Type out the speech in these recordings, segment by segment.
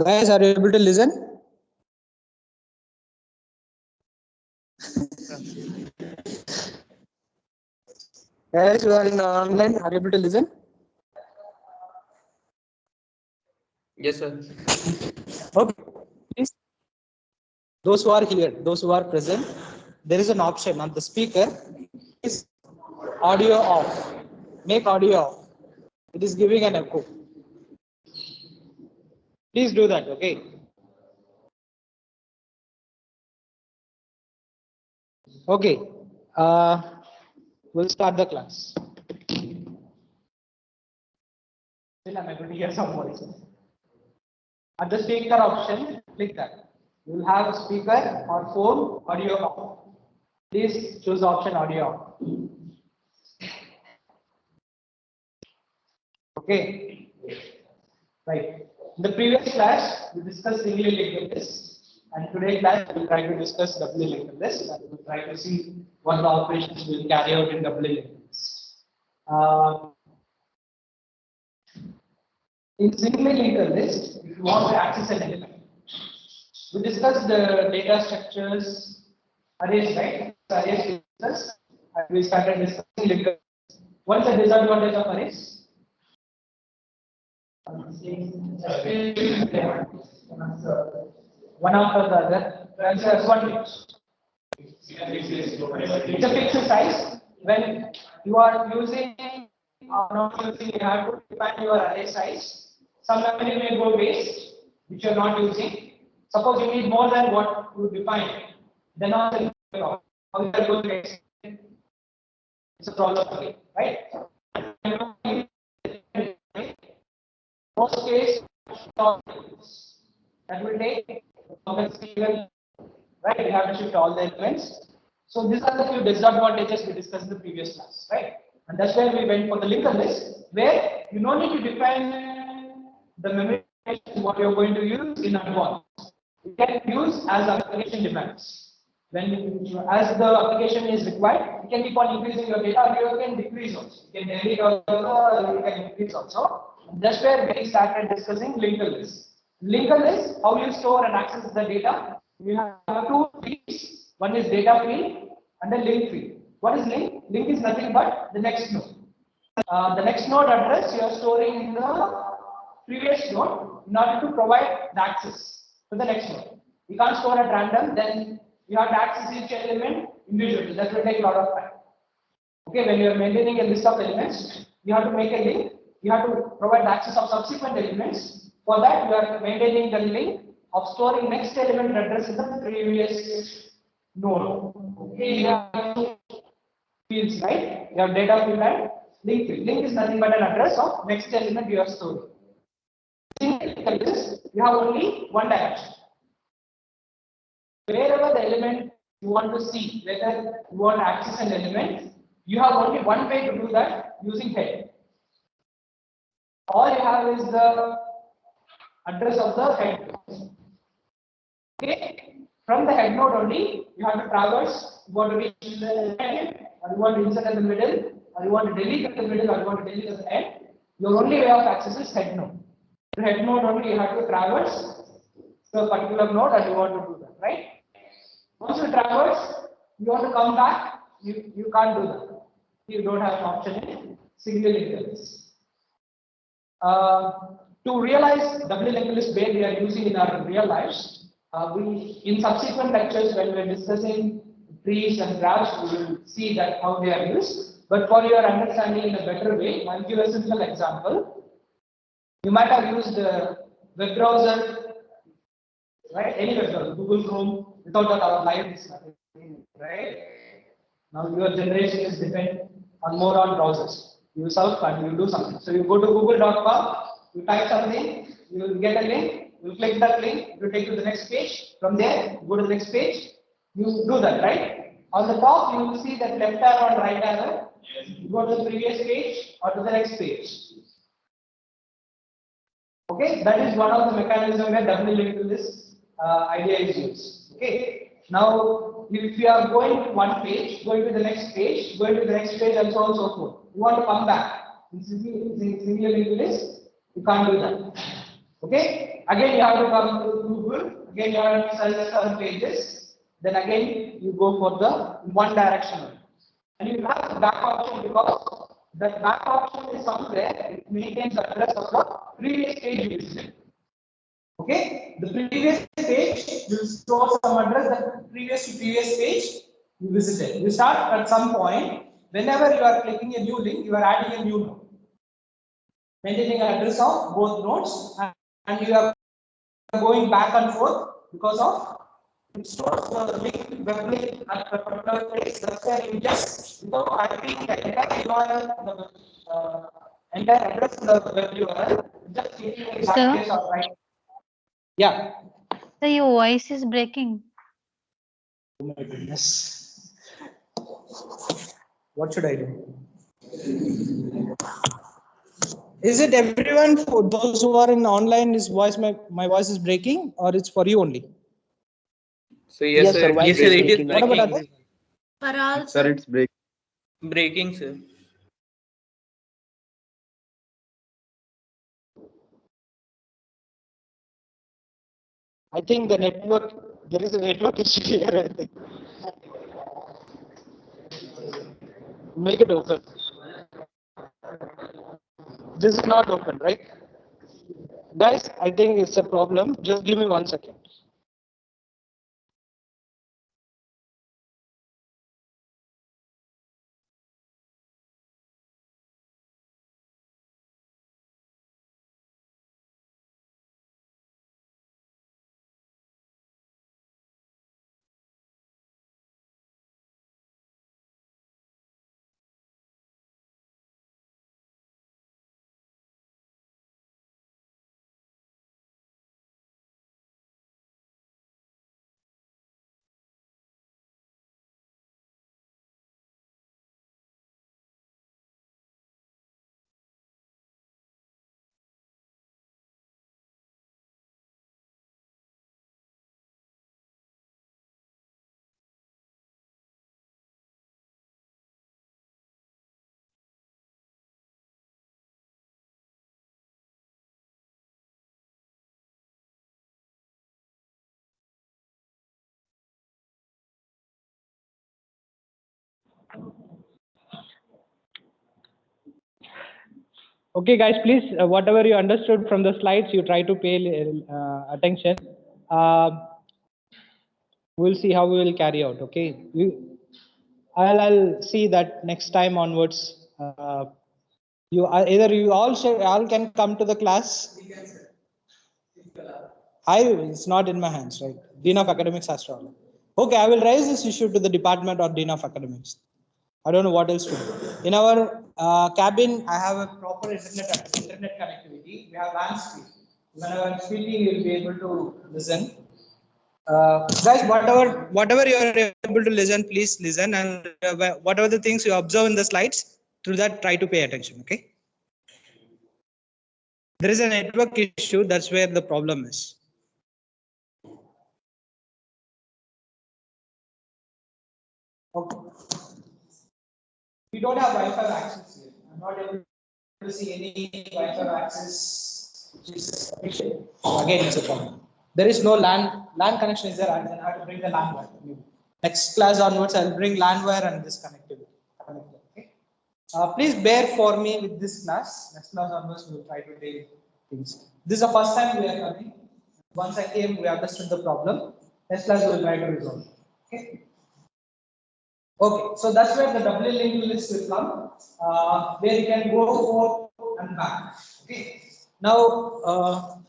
Guys, are you able to listen? Guys, you are in online. Are you able to listen? Yes, sir. Okay. Please. Those who are here, those who are present, there is an option on the speaker. Is audio off. Make audio off. It is giving an echo. Please do that. Okay. Okay. We'll start the class. Still, I'm able to hear some voices. At the speaker option, click that. You will have a speaker or phone audio off. Please choose option audio off. Okay. Right. In the previous class, we discussed singly linked list, and today class we will try to discuss doubly linked list, and we will try to see what the operations we will carry out in doubly linked list. In singly linked list, if you want to access an element, we discussed the data structures, arrays, right? So arrays discussed, and we started discussing linked list. What's the disadvantage of arrays? One after the other. Answer one. It's a fixed size. When you are using or not using, you have to define your array size. Some memory may go waste, which you are not using. Suppose you need more than what you define, then also how you are going to extend. It's a problem again, right? Most case that will take right? We have to shift all the elements. So these are the few disadvantages we discussed in the previous class, right? And that's where we went for the linked list, where you don't need to define the memory what you're going to use in advance. You can use as application demands. As the application is required, you can keep on increasing your data, or you can decrease also. You can delete also, or you can increase also. That's where we started discussing linked list. Linked list, how you store and access the data. We have two fields. One is data field and the link field. What is link? Link is nothing but the next node. The next node address you are storing in the previous node in order to provide the access to the next node. You can't store at random, then you have to access each element individually. That will take a lot of time. Okay, when you are maintaining a list of elements, you have to make a link. You have to provide the access of subsequent elements. For that, you are maintaining the link of storing next element address in the previous node. Okay, you have two fields, right? You have data field and link field. Link is nothing but an address of next element you are storing. You have only one direction. Wherever the element you want to see, whether you want to access an element, you have only one way to do that using head. All you have is the address of the head. Okay, from the head node only, you have to traverse. You want to reach the end, or you want to insert in the middle, or you want to delete at the middle, or you want to delete at the end. Your only way of access is head node. The head node only you have to traverse to a particular node, and you want to do that, right? Once you traverse, you want to come back. You can't do that. You don't have an option in single linked list. To realize doubly linked list where we are using in our real lives, we in subsequent lectures when we are discussing trees and graphs, we will see that how they are used. But for your understanding in a better way, I'll give a simple example. You might have used the web browser, right? Any web browser, Google Chrome. Without that, our life is nothing, right? Now your generation is dependent on more on browsers. You surf and you do something. So you go to google.com, you type something, you will get a link, you click that link, it will take you to the next page. From there, you go to the next page, you do that, right? On the top, you will see that left arrow and right arrow. You go to the previous page or to the next page. Okay, that is one of the mechanism where doubly linked list idea is used. Okay. Now, if you are going to one page, going to the next page, going to the next page, and so on and so forth. You want to come back. In single linked list, you can't do that. Okay? Again, you have to come to Google. Again, you have to search some pages. Then again, you go for the one direction. And you have the back option because the back option is somewhere it maintains the address of the previous page you visited. Okay, the previous page will store some address that previous page you visited. You start at some point. Whenever you are clicking a new link, you are adding a new node, maintaining an address of both nodes, and you are going back and forth because of it stores the link web link at the particular place. That's why you just typing the entire URL, the entire address in the web URL, just clicking the backspace or right. Yeah. So your voice is breaking. Oh my goodness. What should I do? Is it everyone, for those who are in online, is voice my voice is breaking, or it's for you only? So yes, sir. voice Yes, sir. It is breaking. What about breaking. others? Sir, it's breaking. Breaking, sir. I think the network, there is a network issue here, I think. Make it open. This is not open, right? Guys, I think it's a problem. Just give me 1 second. Okay, guys, please, whatever you understood from the slides, you try to pay attention. We'll see how we will carry out. Okay, I'll see that next time onwards. You either you all can come to the class. It's not in my hands, right? Dean of Academics has to order. Okay, I will raise this issue to the department or Dean of Academics. I don't know what else to do. In our cabin, I have a proper internet connectivity. We have LAN speed. Whenever I'm speaking, you'll be able to listen. Guys, whatever you are able to listen, please listen, and whatever the things you observe in the slides, through that, try to pay attention. Okay. There is a network issue. That's where the problem is. Okay. We don't have Wi-Fi access here. I'm not able to see any Wi-Fi access, which is sufficient. So again, it's a problem. There is no LAN connection is there, and then I have to bring the LAN wire. Next class onwards, I'll bring LAN wire and this connectivity. Okay. Please bear for me with this class. Next class onwards, we will try to take things. This is the first time we are coming. Once I came, we understood the problem. Next class, we will try to resolve. Okay. Okay, so that's where the doubly linked list will come, where you can go forth and back. Okay, now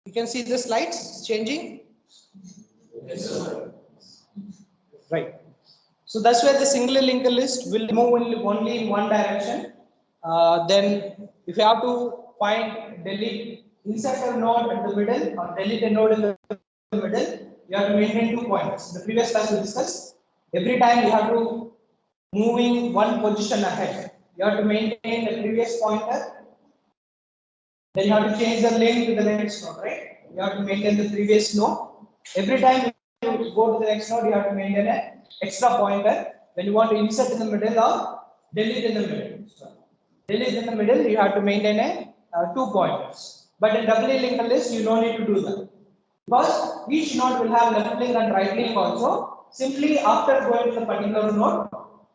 you can see the slides changing. Yes, sir. Right. So that's where the single linked list will move only in one direction. Then if you have to delete, insert a node at the middle or delete a node in the middle, you have to maintain 2 pointers. In the previous class we discussed, every time you have to moving one position ahead. You have to maintain the previous pointer. Then you have to change the link to the next node, right? You have to maintain the previous node. Every time you go to the next node, you have to maintain an extra pointer. When you want to insert in the middle or delete in the middle. Delete in the middle, you have to maintain a 2 pointers. But in doubly linked list, you don't need to do that. Because each node will have left link and right link also. Simply after going to the particular node,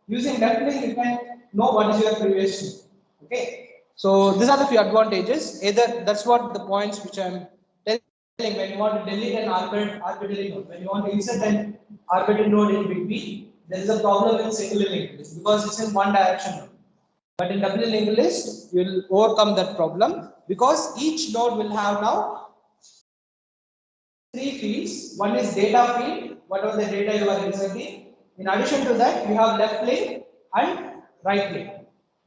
using left link, you can know what is your previous node. Okay. So these are the few advantages. Either that's what the points which I'm telling when you want to delete an arbitrary node, when you want to insert an arbitrary node in between, there is a problem in single linked list because it's in one direction. But in doubly linked list, you will overcome that problem because each node will have now 3 fields. One is data field, whatever the data you are inserting. In addition to that, you have left link and right link.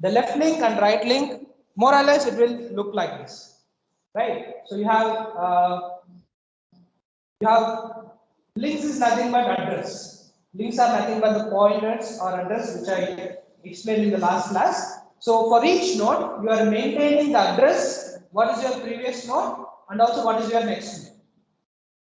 The left link and right link, more or less, it will look like this, right? So you have links is nothing but address. Links are nothing but the pointers or address which I explained in the last class. So for each node, you are maintaining the address, what is your previous node and also what is your next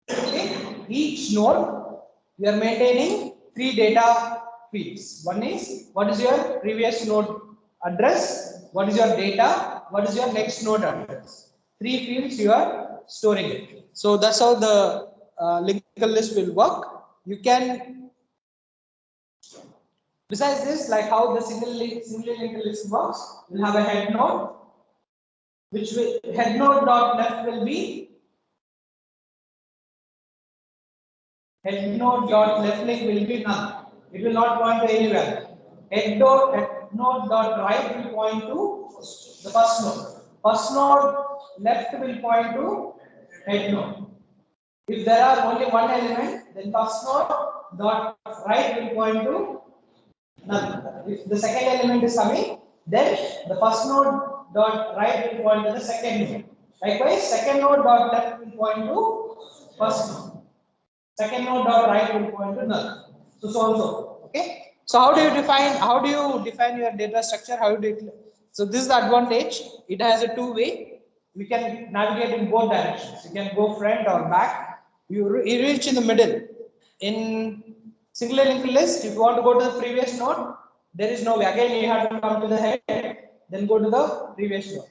node. Okay. Each node, you are maintaining 3 data fields. One is what is your previous node address, what is your data, what is your next node address. 3 fields you are storing it. So that's how the linked list will work. You can, besides this, like how the singly linked list works, we'll have a head node, which will head node dot left will be head node dot left link will be none. It will not point to anywhere. Head node dot right will point to the first node. First node left will point to head node. If there are only one element, then first node dot right will point to none. If the second element is coming, then the first node dot right will point to the second node. Likewise, second node dot left will point to first node. Second node dot right will point to null. So. Okay. So how do you define your data structure? So this is the advantage. It has a two-way. We can navigate in both directions. You can go front or back. You reach in the middle. In single linked list, if you want to go to the previous node, there is no way. Again, you have to come to the head, then go to the previous node.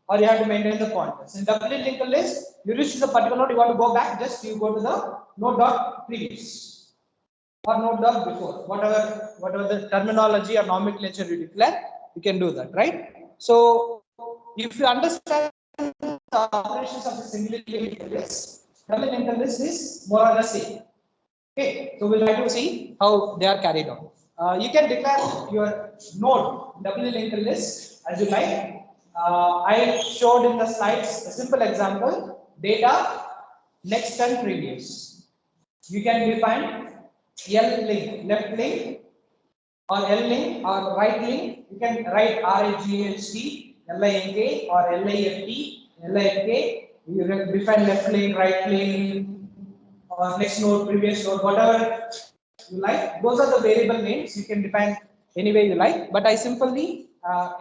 Or you have to maintain the pointers. In doubly linked list, you reach to the particular node, you want to go back, just you go to the node dot previous or node dot before, whatever the terminology or nomenclature you declare, you can do that, right? So if you understand the operations of the single linked list, doubly linked list is more or less same. Okay, so we'll try to see how they are carried on. You can declare your node doubly linked list as you like. I showed in the slides a simple example: data, next and previous. You can define L link, left link, or L link, or right link. You can write RIGHT, LINK, or LIFT, LIFK. You can define left link, right link, or next node, previous node, whatever you like. Those are the variable names. You can define any way you like. But I simply,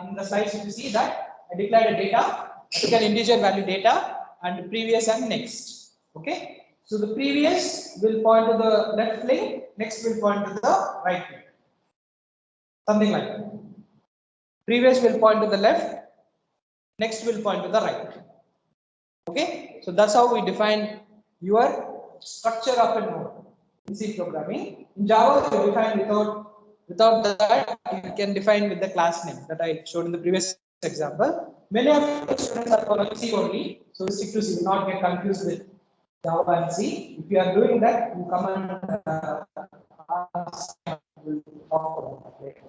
in the slides, you see that I declared a data, took an integer value data, and previous and next. Okay. So the previous will point to the left link, next will point to the right link. Something like that. Previous will point to the left, next will point to the right. Okay. So that's how we define your structure of a node in C programming. In Java, you define without that, you can define with the class name that I showed in the previous example. Many of the students are following C only, so stick to C. Do not get confused with Java and C. If you are doing that, you come and ask.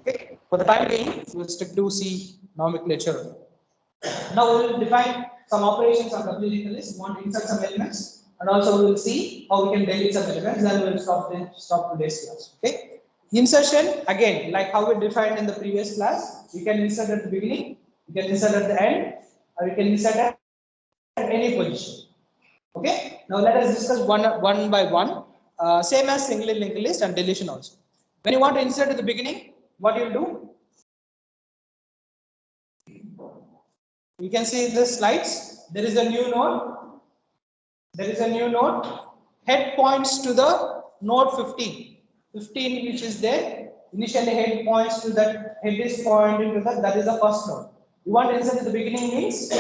Okay. For the time being, we will stick to C nomenclature. Now we will define some operations on doubly linked list. We want to insert some elements, and also we will see how we can delete some elements. Then we will stop today's class. Okay. Insertion, again, like how we defined in the previous class, you can insert at the beginning, you can insert at the end, or you can insert at any position. Okay. Now let us discuss one by one. Same as single linked list and deletion also. When you want to insert at the beginning, what you will do? You can see in the slides, there is a new node. There is a new node. Head points to the node 15. 15 which is there. Initially head points to that, head is pointing to that is the first node. You want to insert at the beginning means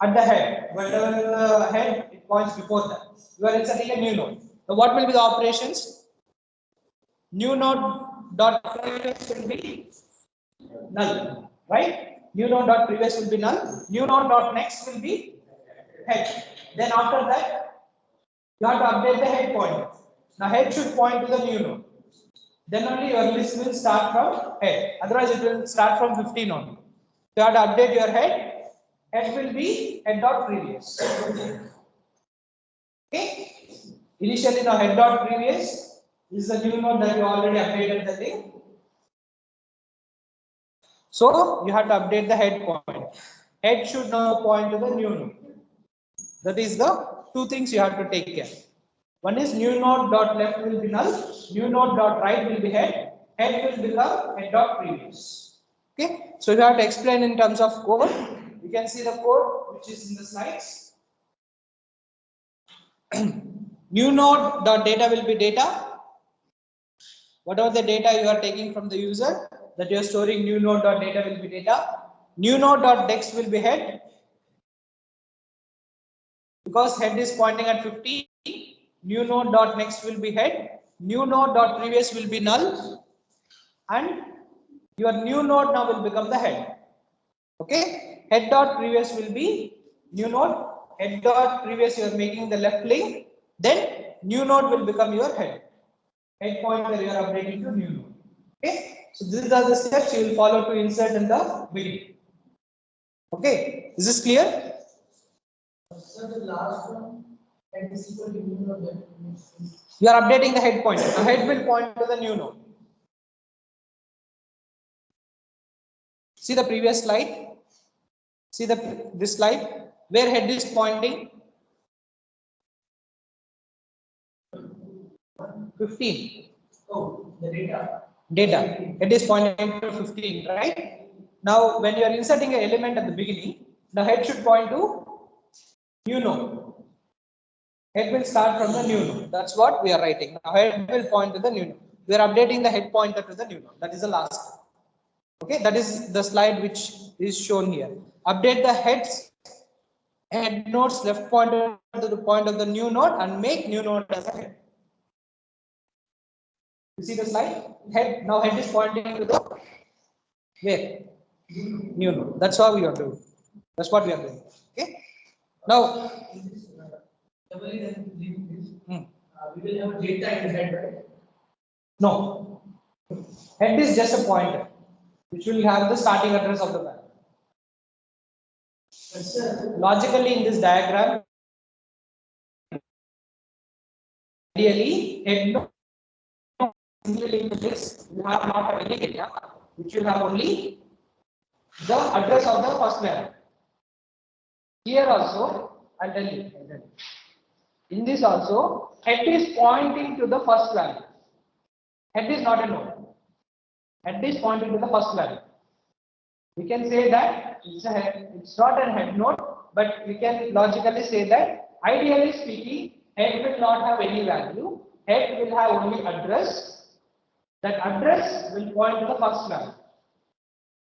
at the head. Whatever the head, it points before that. You are inserting a new node. So what will be the operations? New node dot previous will be null, right? New node dot previous will be null. New node dot next will be head. Then after that, you have to update the head pointer. Now head should point to the new node. Then only your list will start from head. Otherwise, it will start from 15 only. You have to update your head. Head will be head dot previous. Okay. Initially, now head dot previous is the new node that you already updated the thing. So you have to update the head point. Head should now point to the new node. That is the two things you have to take care. One is new node dot left will be null, new node dot right will be head, head will become head dot previous. Okay, so you have to explain in terms of code. You can see the code which is in the slides. New node dot data will be data. Whatever the data you are taking from the user, that you are storing new node dot data will be data. New node dot next will be head. Because head is pointing at 50, new node dot next will be head, new node dot previous will be null, and your new node now will become the head. Okay, head dot previous will be new node, head dot previous you are making the left link, then new node will become your head. Head pointer you are updating to new node. Okay, so these are the steps you will follow to insert in the beginning. Okay, is this clear? So the last one, head is equal to new node. You are updating the head pointer. The head will point to the new node. See the previous slide. See this slide where head is pointing. 15. Oh, the data. Data. Head is pointing to 15, right? Now, when you are inserting an element at the beginning, the head should point to new node. Head will start from the new node. That's what we are writing. Now, head will point to the new node. We are updating the head pointer to the new node. That is the last step. Okay, that is the slide which is shown here. Update the head node's left pointer to the point of the new node and make new node as a head. You see the slide? Head, now head is pointing to the where? New node. That's how we are doing. That's what we are doing. Okay. Now, we will have data in the head, right? No. Head is just a pointer, which will have the starting address of the value. Logically, in this diagram, ideally, head node you have not have any data, which will have only the address of the first value. Here also, I'll tell you. In this also, head is pointing to the first value. Head is not a node. Head is pointing to the first value. We can say that it's not a head node, but we can logically say that ideally speaking, head will not have any value. Head will have only address. That address will point to the first value.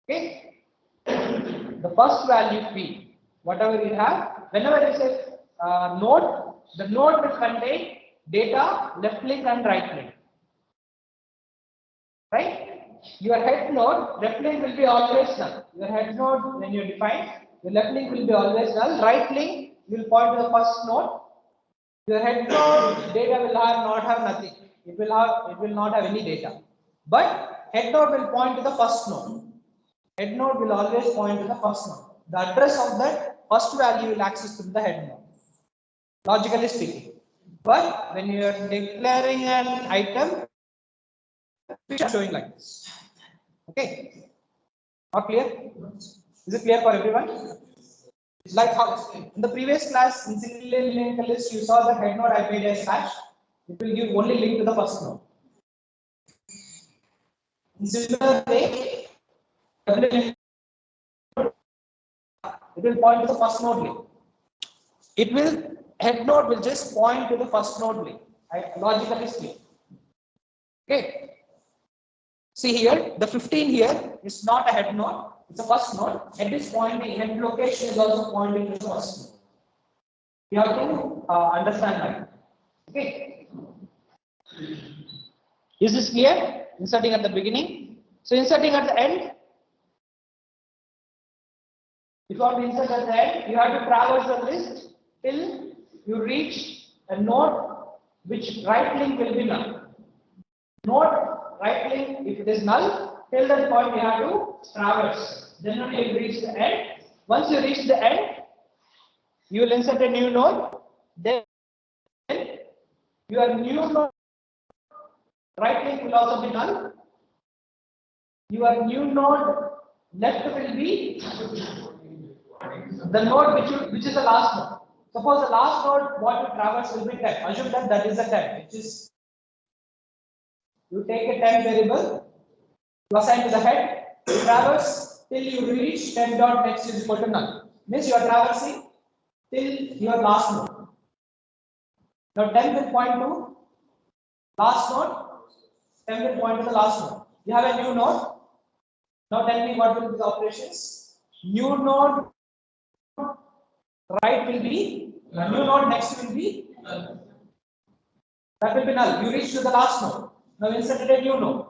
Okay. The first value P, whatever you have, whenever it is a node, the node will contain data, left link and right link. Right? Your head node, left link will be always null. Your head node, when you define, your left link will be always null. Right link will point to the first node. Your head node data will not have nothing. It will not have any data. But head node will point to the first node. Head node will always point to the first node. The address of that first value will access through the head node. Logically speaking. But when you are declaring an item, it's showing like this. Okay. Not clear? Is it clear for everyone? Like how in the previous class in single linked list you saw the head node I made a slash. It will give only link to the first node. In similar way, it will point to the first node link. Head node will just point to the first node link Logical is clear. Okay. See here, the 15 here is not a head node, it's a first node. At this point, the head location is also pointing to the first node. You have to understand that. Okay. Is this clear? Inserting at the beginning. So inserting at the end. If you want to insert at the end, you have to traverse the list till you reach a node which right link will be null. Node right link, if it is null, till that point you have to traverse. Then only you reach the end. Once you reach the end, you will insert a new node. Then your new node right link will also be null. Your new node left will be the node which is the last node. Suppose the last node what you traverse will be 10. Assume that that is the 10, which is you take a 10 variable, you assign to the head, you traverse till you reach 10 dot next is equal to null. Means you are traversing till your last node. Now 10 will point to last node, 10 will point to the last node. You have a new node. Now tell me what will be the operations. New node right will be, new node next will be, that will be null. You reach to the last node. Now insert a new node.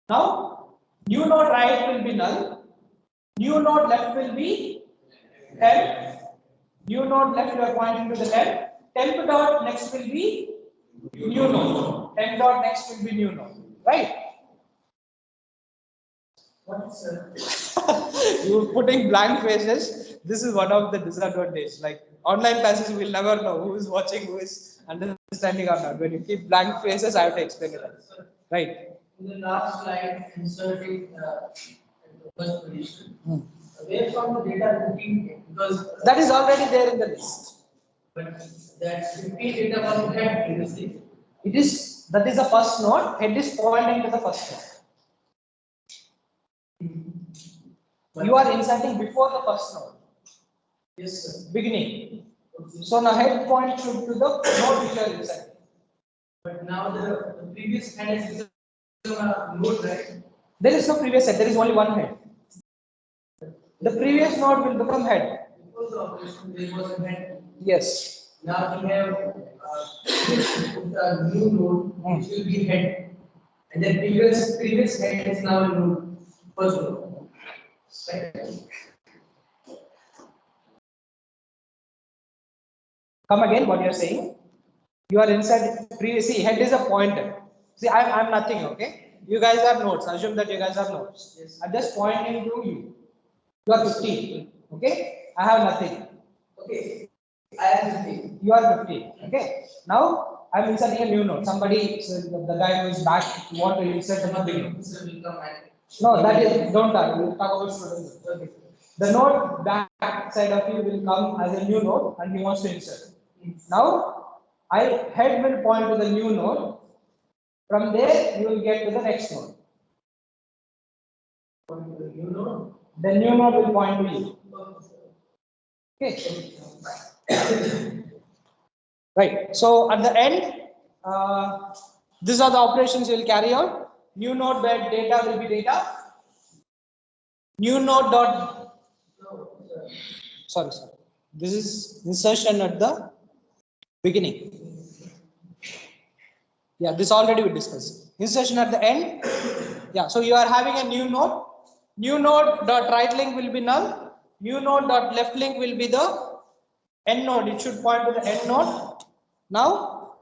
Now new node right will be null. New node left will be 10. New node left you are pointing to the 10. 10 dot next will be new node. 10 dot next will be new node. Right? You're putting blank faces. This is one of the disadvantages. Like online classes, you will never know who is watching, who is understanding or not. When you keep blank faces, I have to explain it. Right. In the last slide, inserting the first position. Where from the data looking, because that is already there in the list. But that 15 data was had previously. It is, that is the first node. Head is pointing to the first node. You are inserting before the first node. Yes, sir. Beginning. So now head point should to the node which you are inserting. But now the previous head is a node, right? There is no previous head. There is only one head. The previous node will become head. Before the operation, there was a head. Yes. Now we have a new node which will be head, and the previous head is now a node, first node. Right. Come again, what you are saying? You are inside previous. See, head is a pointer. See, I'm nothing. Okay. You guys are nodes. Assume that you guys are nodes. Yes. I'm just pointing to you. You are 15. Okay. I have nothing. Okay. I am 15. You are 15. Okay. Now I'm inserting a new node. Somebody, so the guy who is back, want to insert the beginning. No, that is, don't talk. We'll talk about students. Okay. The node back side of you will come as a new node and he wants to insert. Now, head will point to the new node. From there, you will get to the next node. The new node. The new node will point to you. Okay. Right. So at the end, these are the operations you will carry out. New node where data will be data. New node dot. Sorry. This is insertion at the beginning. Yeah, this already we discussed. Insertion at the end. Yeah, so you are having a new node. New node dot right link will be null. New node dot left link will be the end node. It should point to the end node. Now,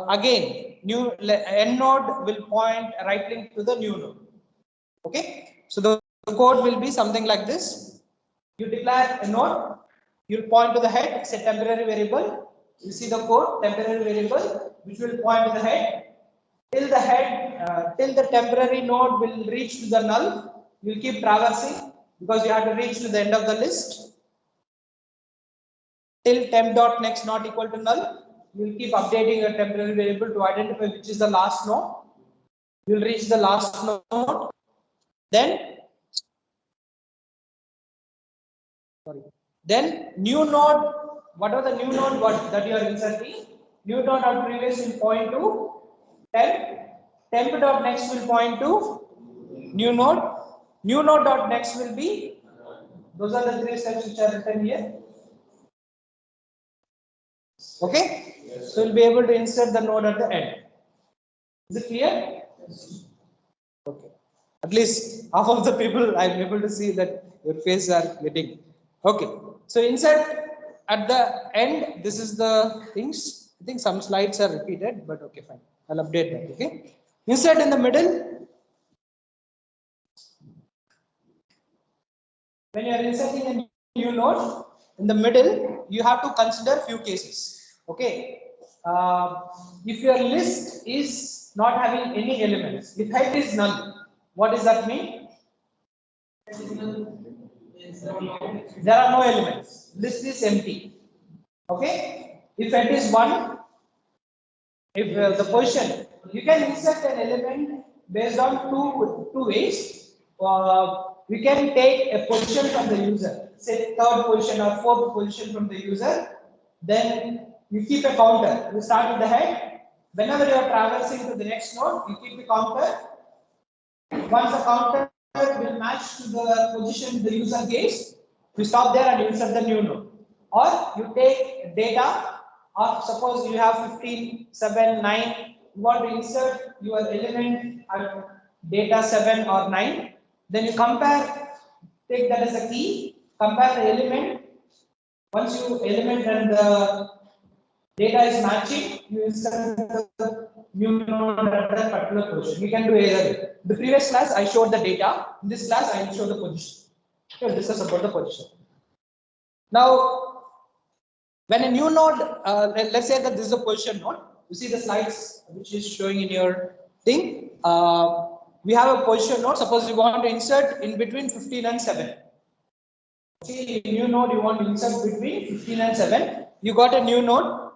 again, new end node will point right link to the new node. Okay, so the code will be something like this. You declare a node. You'll point to the head. It's a temporary variable. You see the code, temporary variable, which will point to the head. Till the temporary node will reach to the null. You'll keep traversing because you have to reach to the end of the list. Till temp dot next not equal to null. You'll keep updating your temporary variable to identify which is the last node. You'll reach the last node. Then new node, whatever the new node that you are inserting, new node dot previous will point to temp dot next will point to new node dot next will be, those are the 3 steps which are written here. Okay, so we'll be able to insert the node at the end. Is it clear? Okay, at least half of the people I'm able to see that your faces are getting. Okay, so insert at the end, this is the things. I think some slides are repeated, but okay, fine. I'll update that. Okay, insert in the middle. When you are inserting a new node in the middle, you have to consider few cases. Okay, if your list is not having any elements, if head is null, what does that mean? There are no elements. List is empty. Okay, if head is 1, if the position, you can insert an element based on two ways. We can take a position from the user, say third position or fourth position from the user. Then you keep a counter. You start with the head. Whenever you are traversing to the next node, you keep the counter. Once the counter will match to the position the user gave, you stop there and insert the new node. Or you take data, or suppose you have 15, 7, 9, you want to insert your element at data 7 or 9, then you compare, take that as a key, compare the element. Once you element and the data is matching, you insert the new node at that particular position. You can do either. The previous class I showed the data. In this class I will show the position. We'll discuss about the position. Now, when a new node, let's say that this is a position node. You see the slides which is showing in your thing. We have a position node. Suppose you want to insert in between 15 and 7. See, new node you want to insert between 15 and 7. You got a new node.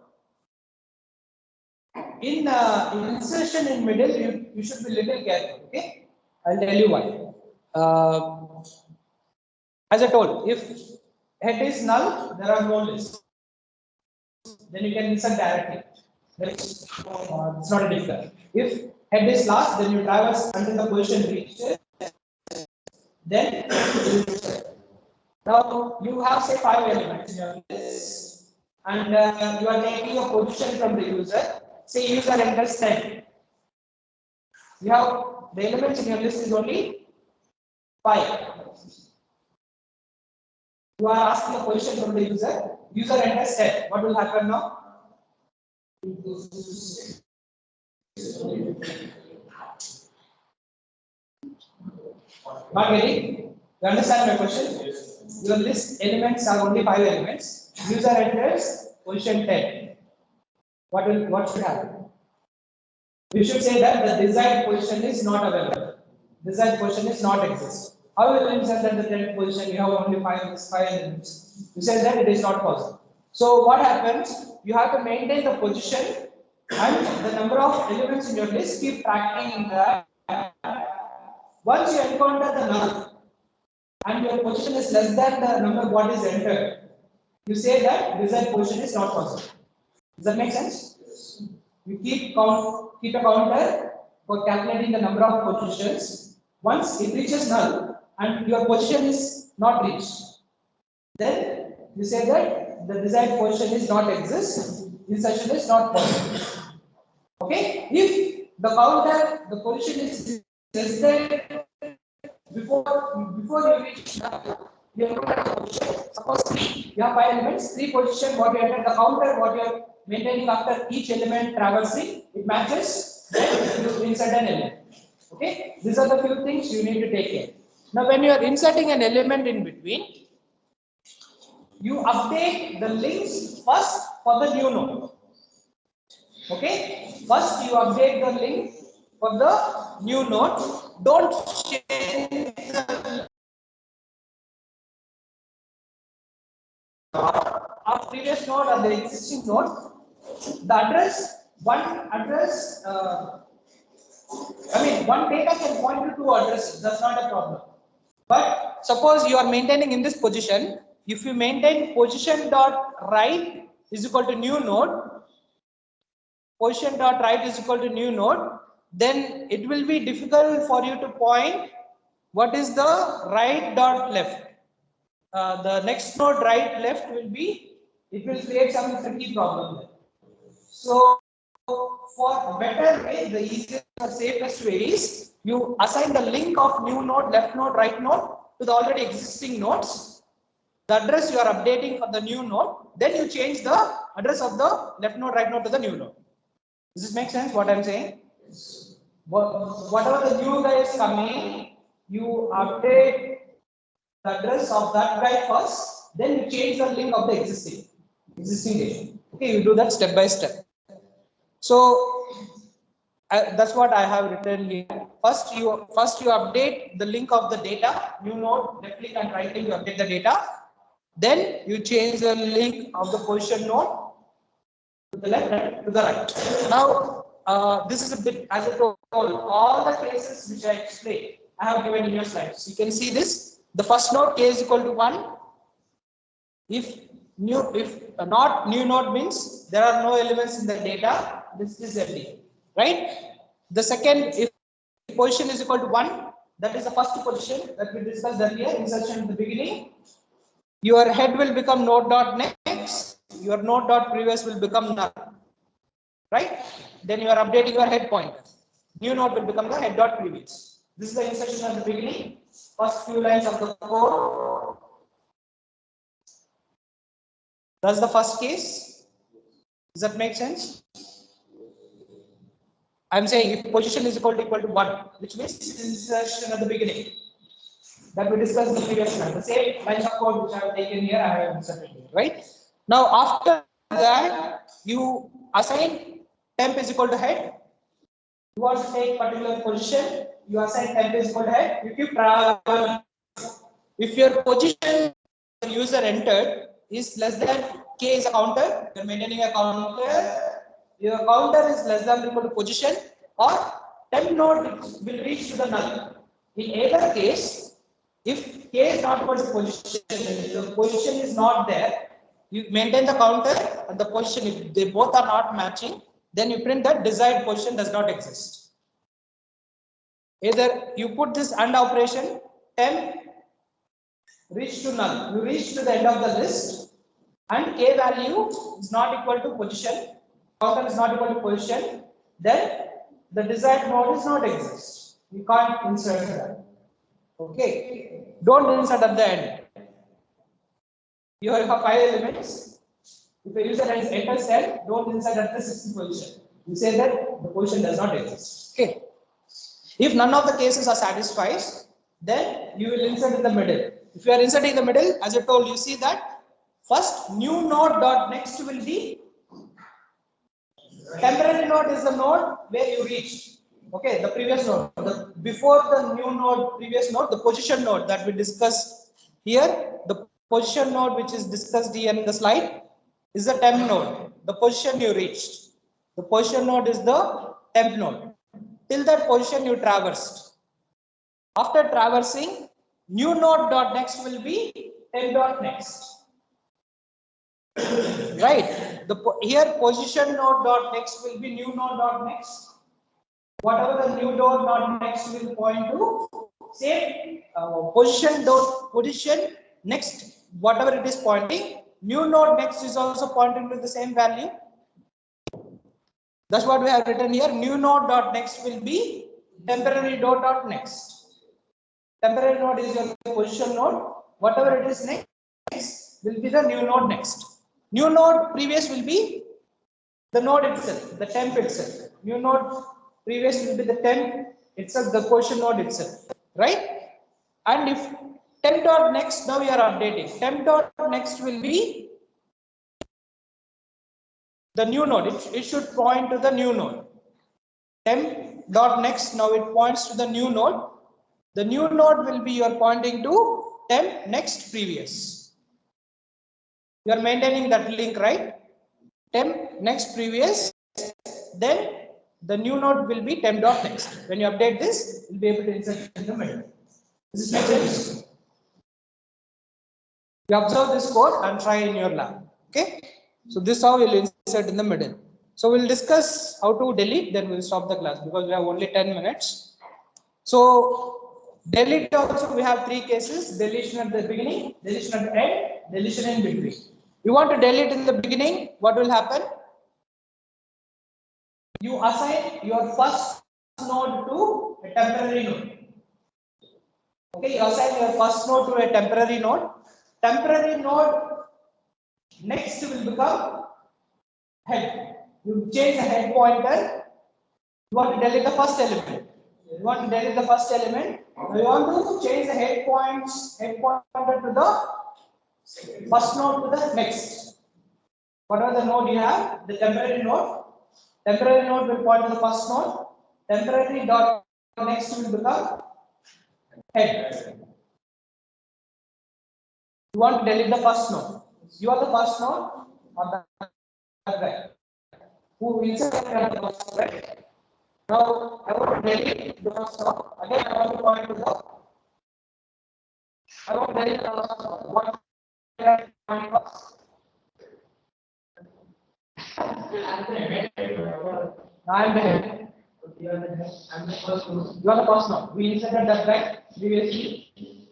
In insertion in middle, you should be little careful. Okay, I'll tell you why. As I told, if head is null, there are no lists. Then you can insert directly. It's not a difficult. If head is last, then you traverse until the position reaches. Then now you have say 5 elements in your list, and you are taking a position from the user. Say user enters 10. You have the elements in your list is only 5. You are asking a position from the user. User enters 10. What will happen now? Not getting? You understand my question? Your list elements are only 5 elements. User enters position 10. What should happen? We should say that the desired position is not available. Desired position is not exist. How will you insert that the 10th position? You have only 5 elements. You said that it is not possible. So what happens? You have to maintain the position and the number of elements in your list keep tracking in that. Once you encounter the null and your position is less than the number what is entered, you say that desired position is not possible. Does that make sense? You keep a counter for calculating the number of positions. Once it reaches null and your position is not reached, then you say that the desired position is not exist. Insertion is not possible. Okay? If the counter, the position is less than before you reach null, you have suppose you have 5 elements, 3 position what you enter, the counter what you are maintaining after each element traversing, it matches, then you insert an element. Okay, these are the few things you need to take care. Now when you are inserting an element in between, you update the links first for the new node. Okay, first you update the link for the new node. Don't change our previous node or the existing node. The address, one data can point to 2 addresses. That's not a problem. But suppose you are maintaining in this position. If you maintain position dot right is equal to new node, position dot right is equal to new node, then it will be difficult for you to point what is the right dot left. The next node right left will be, it will create some tricky problem there. So for better way, the easiest or safest way is you assign the link of new node, left node, right node to the already existing nodes. The address you are updating for the new node, then you change the address of the left node, right node to the new node. Does this make sense what I'm saying? Whatever the new guy is coming, you update the address of that guy first, then you change the link of the existing data. Okay, you do that step by step. So that's what I have written here. First you update the link of the data, new node, left click and right click, you update the data. Then you change the link of the position node to the left and to the right. Now this is a bit, as I told, all the cases which I explained, I have given in your slides. You can see this. The first node k is equal to 1. If not new node means there are no elements in the data, this is empty, right? The second, if position is equal to 1, that is the first position that we discussed earlier, insertion in the beginning. Your head will become node dot next, your node dot previous will become null, right? Then you are updating your head pointer. New node will become the head dot previous. This is the insertion at the beginning, first few lines of the code. That's the first case. Does that make sense? I'm saying if position is equal to 1, which means insertion at the beginning. That we discussed in the previous slide. The same lines of code which I have taken here, I have inserted here, right? Now after that, you assign temp is equal to head. You want to take particular position, you assign temp is equal to head. If you travel, if your position the user entered is less than k is a counter, you're maintaining a counter, your counter is less than or equal to position, or temp node will reach to the null. In either case, if k is not equal to position, the position is not there, you maintain the counter and the position, if they both are not matching, then you print that desired position does not exist. Either you put this AND operation, temp reach to null, you reach to the end of the list, and k value is not equal to position, counter is not equal to position, then the desired node is not exist. You can't insert that. Okay, don't insert at the end. You have 5 elements. If a user has enter cell, don't insert at the 60th position. You say that the position does not exist. Okay. If none of the cases are satisfied, then you will insert in the middle. If you are inserting in the middle, as I told you, see that first new node dot next will be temporary node is the node where you reach. Okay, the previous node. Before the new node, previous node, the position node that we discussed here, the position node which is discussed here in the slide is the temp node. The position you reached. The position node is the temp node. Till that position you traversed. After traversing, new node dot next will be temp dot next. Right. Here position node dot next will be new node dot next. Whatever the new node dot next will point to, same position next, whatever it is pointing, new node next is also pointing to the same value. That's what we have written here. New node dot next will be temporary node dot next. Temporary node is your position node. Whatever it is next will be the new node next. New node previous will be the node itself, the temp itself. New node previous will be the temp itself, the position node itself, right? And if temp dot next, now we are updating. Temp dot next will be the new node. It should point to the new node. Temp dot next, now it points to the new node. The new node will be your pointing to temp next previous. You are maintaining that link, right? Temp next previous, then the new node will be temp dot next. When you update this, you'll be able to insert in the middle. Does this make sense? You observe this code and try in your lab. Okay, so this is how you'll insert in the middle. So we'll discuss how to delete, then we'll stop the class because we have only 10 minutes. So delete also we have three cases: deletion at the beginning, deletion at the end, deletion in between. You want to delete in the beginning, what will happen? You assign your first node to a temporary node. Okay, you assign your first node to a temporary node. Temporary node next will become head. You change the head pointer. You want to delete the first element. You want to delete the first element. You want to change the head pointer to the first node to the next. Whatever the node you have, the temporary node will point to the first node. Temporary dot next will become head. You want to delete the first node. You are the first node or the guy who inside the first, right? Now I want to delete the first node. Again, I want to point to the. I want to delete the first node. What point first? I'm the head. You are the head. I'm the first node. You are the first node. We inserted that right previously.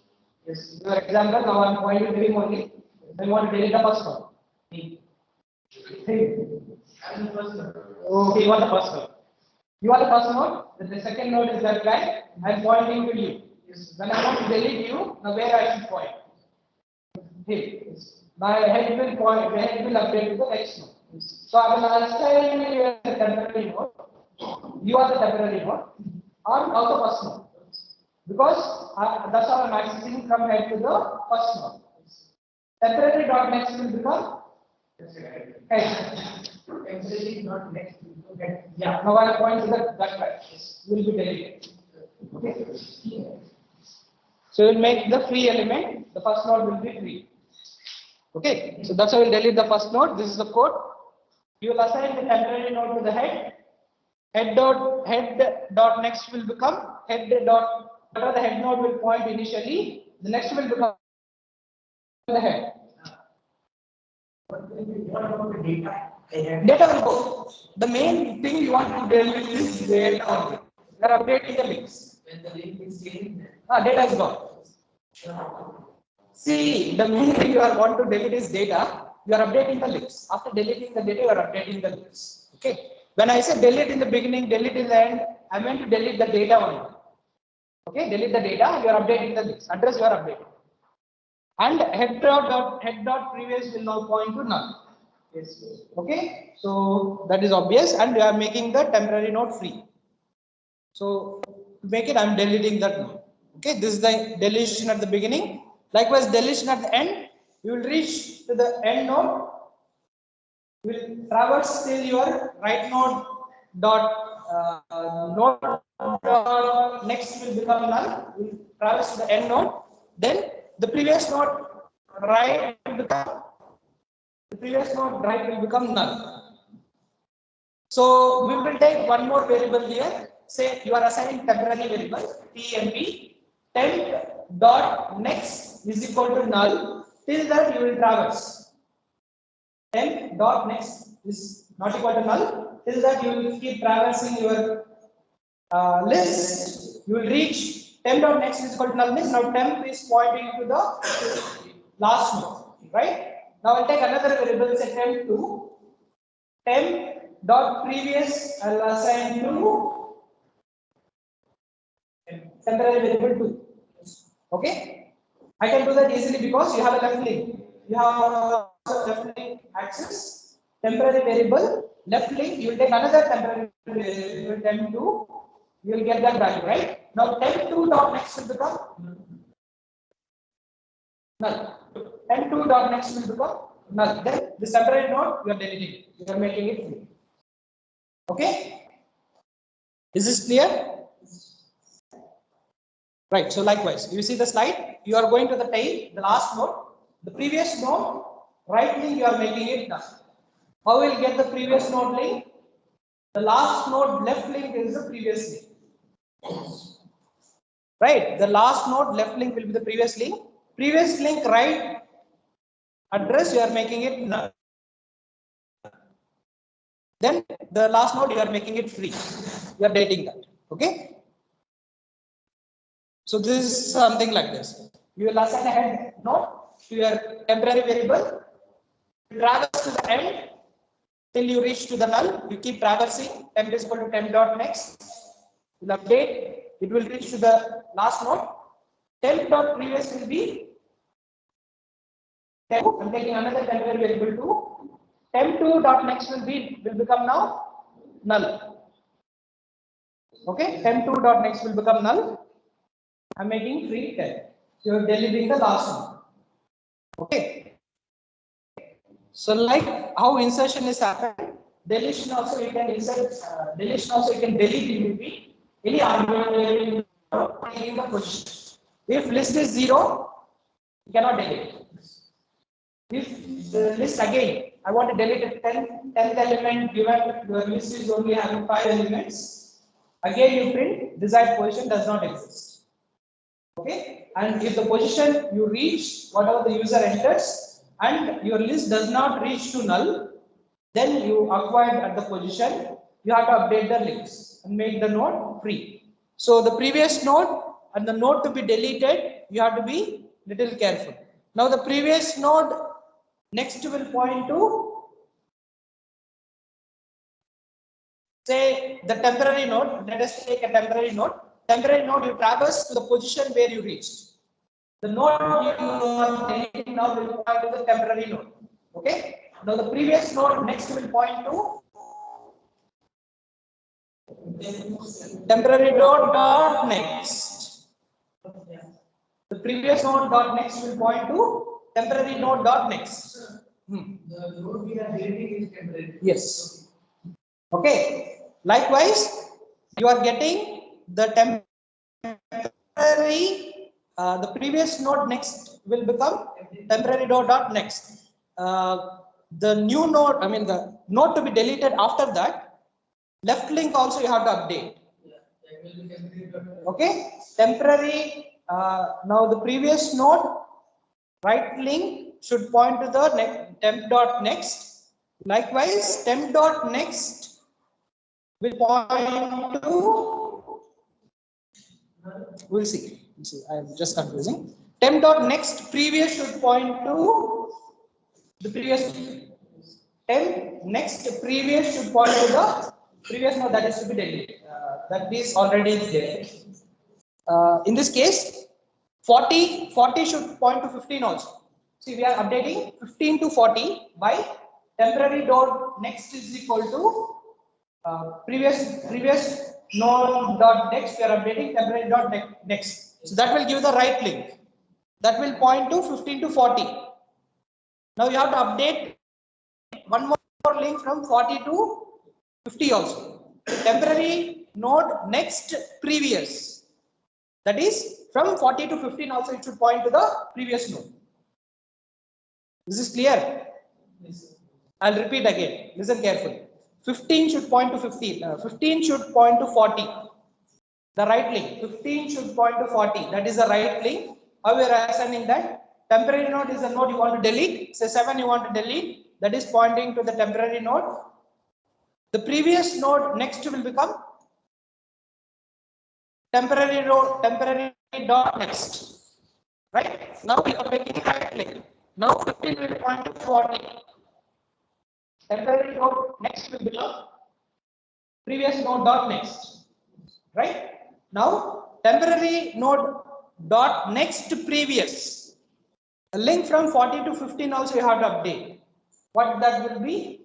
Yes. Your example. Now I'm pointing to him only. I want to delete the first node. I'm the first node. Okay, you are the first node. You are the first node. The second node is that guy. I'm pointing to you. Yes. When I want to delete you, now where I should point? Here. Yes. My head will point. The head will update to the next node. Yes. So I will assign you the temporary node. You are the temporary node. Or also first node. Because that's how I'm accessing from head to the first node. Temporary dot next will become head. Temporary dot next will become head. Yeah. Now I point to that right. Will be deleted. Okay. So we'll make the free element. The first node will be free. Okay. So that's how we'll delete the first node. This is the code. You will assign the temporary node to the head. Head dot next will become head dot. Whatever the head node will point initially, the next will become the head. What about the data? Data will go. The main thing you want to delete is data only. You are updating the links. When the link is changed, data is gone. See, the main thing you are want to delete is data. You are updating the links. After deleting the data, you are updating the links. Okay. When I say delete in the beginning, delete in the end, I meant to delete the data only. Okay, delete the data. You are updating the links. Address you are updating. And head dot previous will now point to null. Yes. Okay, so that is obvious, and we are making the temporary node free. So to make it, I am deleting that node. Okay, this is the deletion at the beginning. Likewise, deletion at the end. You will reach to the end node. You will traverse till your right node dot node dot next will become null. You will traverse to the end node. Then the previous node right will become. The previous node right will become null. So we will take one more variable here. Say you are assigning temporary variable temp temp dot next is equal to null. Till that you will traverse. Temp dot next is not equal to null. Till that you will keep traversing your list. You will reach temp dot next is equal to null. Means now temp is pointing to the last node, right? Now I'll take another variable, say temp2. Temp dot previous I'll assign to temporary variable 2. Okay, I can do that easily because you have a left link. You have a left link access. Temporary variable left link. You will take another temporary variable temp2. You will get that value, right? Now temp2 dot next will become null. Temp2 dot next will become null. Then this temporary node you are deleting it. You are making it free. Okay, is this clear? Right. So likewise, you see the slide. You are going to the tail, the last node, the previous node. Right link you are making it null. How will get the previous node link? The last node left link is the previous link. Right. The last node left link will be the previous link. Previous link right address you are making it null. then the last node you are making it free. You are dating that. Okay. So this is something like this. You will assign a head node to your temporary variable. Traverse to the end till you reach to the null. You keep traversing. Temp is equal to temp dot next. You'll update. It will reach to the last node. Temp dot previous will be temp. I'm taking another temporary variable 2. Temp2 dot next will become now null. Okay, temp2 dot next will become null. I'm making free temp. So you're deleting the last one. Okay. So like how insertion is happened, deletion also you can insert. Deletion also you can delete in between any argument in the position. If list is 0, you cannot delete. If the list again, I want to delete a 10th element given your list is only having 5 elements. Again, you print desired position does not exist. Okay, and if the position you reach, whatever the user enters, and your list does not reach to null, then you acquired at the position, you have to update the links and make the node free. So the previous node and the node to be deleted, you have to be little careful. Now the previous node next will point to, say, the temporary node. Let us take a temporary node. Temporary node, you traverse to the position where you reached. The node you are deleting now will point to the temporary node. Okay. Now the previous node next will point to temporary node dot next. The previous node dot next will point to temporary node dot next. The node we are deleting is temporary. Yes. Okay. Likewise, you are getting the temporary. The previous node next will become temporary node dot next. The new node, I mean the node to be deleted after that, left link also you have to update. Okay, temporary. Now the previous node, right link should point to the temp dot next. Likewise, temp dot next will point to. We'll see. I'm just confusing. Temp dot next previous should point to the previous. Temp next previous should point to the previous node that is to be deleted. That is already there. In this case, 40 should point to 15 also. See, we are updating 15 to 40 by temporary dot next is equal to previous node dot next. We are updating temporary dot next. So that will give the right link. That will point to 15 to 40. Now you have to update one more link from 40 to 50 also. Temporary node next previous. That is from 40 to 15 also it should point to the previous node. This is clear? Yes. I'll repeat again. Listen carefully. 15 should point to 15. 15 should point to 40. The right link. 15 should point to 40. That is the right link. How we are assigning that? Temporary node is a node you want to delete. Say 7 you want to delete. That is pointing to the temporary node. The previous node next will become temporary node, temporary dot next. Right? Now we are making right link. Now 15 will point to 40. Temporary node next will become previous node dot next. Right? Now temporary node dot next previous. A link from 40 to 15 also you have to update. What that will be?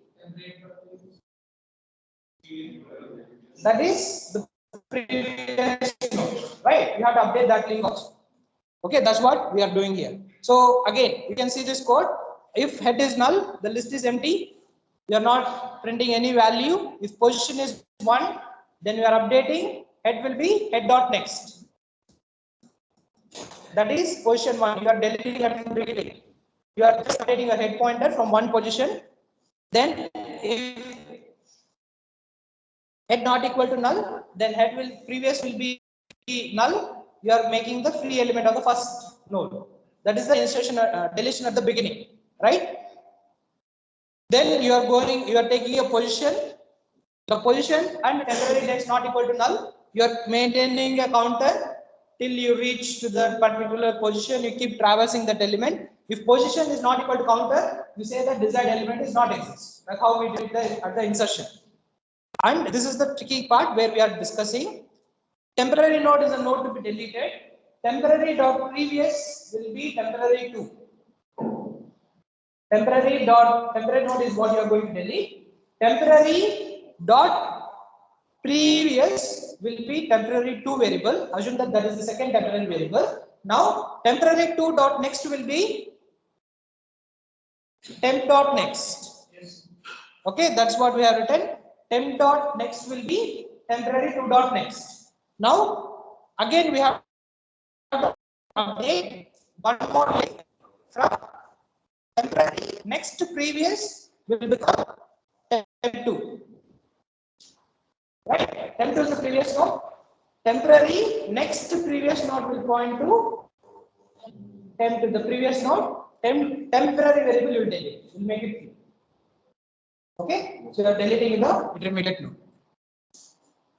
That is the previous node, right? You have to update that link also. Okay, that's what we are doing here. So again, you can see this code. If head is null, the list is empty. You are not printing any value. If position is 1, then you are updating. Head will be head dot next. That is position 1. You are deleting and deleting. You are just updating a head pointer from one position. Then if head not equal to null, then head will previous will be null. You are making the free element of the first node. That is the insertion deletion at the beginning, right? Then you are taking a position the position and temporary index not equal to null, you are maintaining a counter till you reach to that particular position. You keep traversing that element. If position is not equal to counter, you say that desired element is not exist. That's how we did at the insertion. And this is the tricky part where we are discussing. Temporary node is a node to be deleted. Temporary dot previous will be temporary 2. Temporary node is what you are going to delete. Temporary dot previous will be temporary 2 variable. Assume that is the second temporary variable. Now temporary 2 dot next will be temp dot next. Okay, that's what we have written. Temp dot next will be temporary 2 dot next. Now again we have to update one more link from temporary next previous will become temp 2. Right? Temp 2 is the previous node. Temporary next previous node will point to temp to the previous node. Temporary variable you will delete. Will make it clear. Okay, so you are deleting in the intermediate node.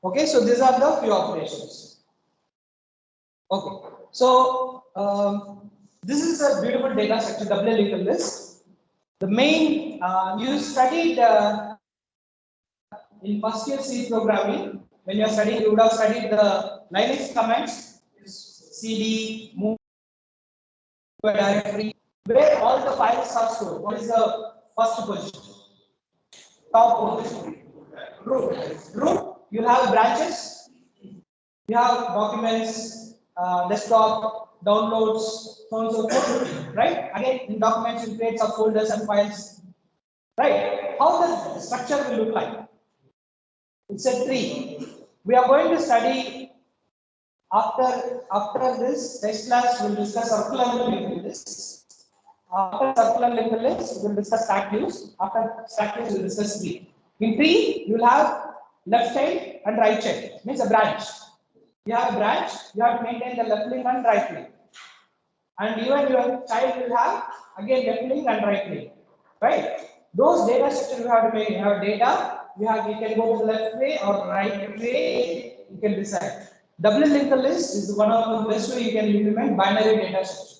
Okay, so these are the few operations. Okay, so this is a beautiful data structure, doubly linked list. The main you studied in first year C programming. When you are studying, you would have studied the Linux commands, cd, move directory, where all the files are stored. What is the first position? Top position. Root. You have branches. You have documents, desktop, downloads, so on and so forth. Right? Again, in documents you create subfolders and files. Right? How the structure will look like? It's a tree. We are going to study after this next class. We'll discuss circular linked list. After circular linked list, we'll discuss stack views. After stack views, we'll discuss tree. In tree, you will have left child and right child. Means a branch. You have a branch. You have to maintain the left link and right link. And you and your child will have again left link and right link. Right? Those data structures you have to make. You have data. You can go to the left way or right way. You can decide. Doubly linked list is one of the best way you can implement binary data structure.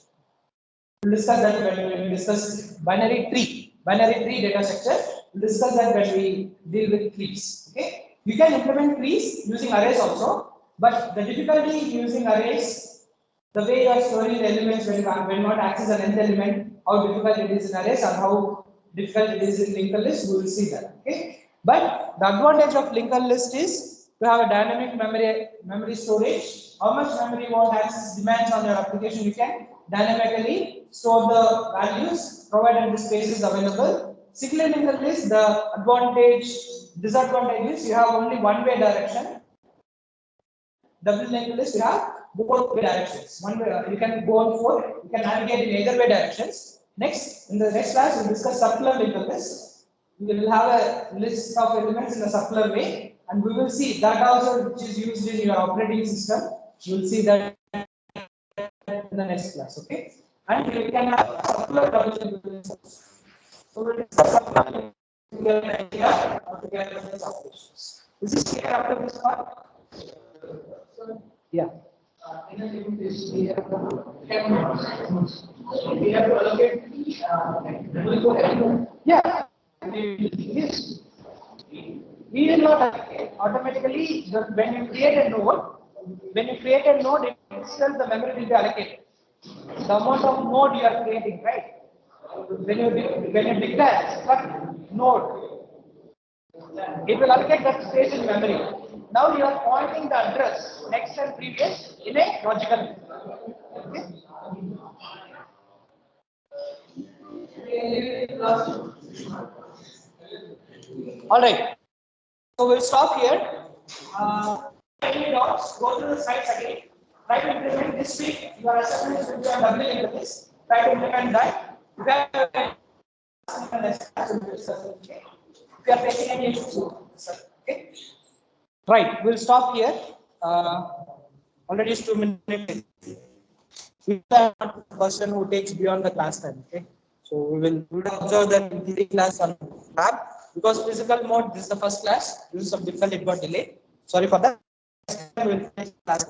We'll discuss that when we discuss binary tree data structure. We'll discuss that when we deal with trees. Okay, you can implement trees using arrays also, but the difficulty using arrays, the way you are storing the elements when you want to access an nth element, how difficult it is in arrays and how difficult it is in linked list, we will see that. Okay, but the advantage of linked list is to have a dynamic memory storage. How much memory you want access demands on your application, you can dynamically store the values provided the space is available. Cyclic linked list, the disadvantage is you have only one way direction. Double linked list, you have both way directions. One way you can go on foot, you can navigate in either way directions. Next, in the next class, we'll discuss circular linked list. We will have a list of elements in a circular way, and we will see that also which is used in your operating system. You will see that in the next class. Okay, and we can have circular double linked list. So we'll discuss circular idea of the operations. Is this clear after this part? Yeah. In a given case, we have to allocate memory for everyone. Yeah. Yes. We will not automatically when you create a node, itself the memory will be allocated. The amount of node you are creating, right? When you declare struct node, it will allocate that space in memory. Now you are pointing the address next and previous in a logical way. Okay? All right. So we'll stop here. Any dots, go to the slides again. Try to implement this week. Your assignments will be on doubly linked list. Try to implement that. If you are facing any issues, okay. Right, we'll stop here. Already it's 2 minutes. We are not the person who takes beyond the class time. Okay, so we will observe that in the class on lab. because physical mode, this is the first class. Due to some difficult, it got delayed. Sorry for that. We will finish class.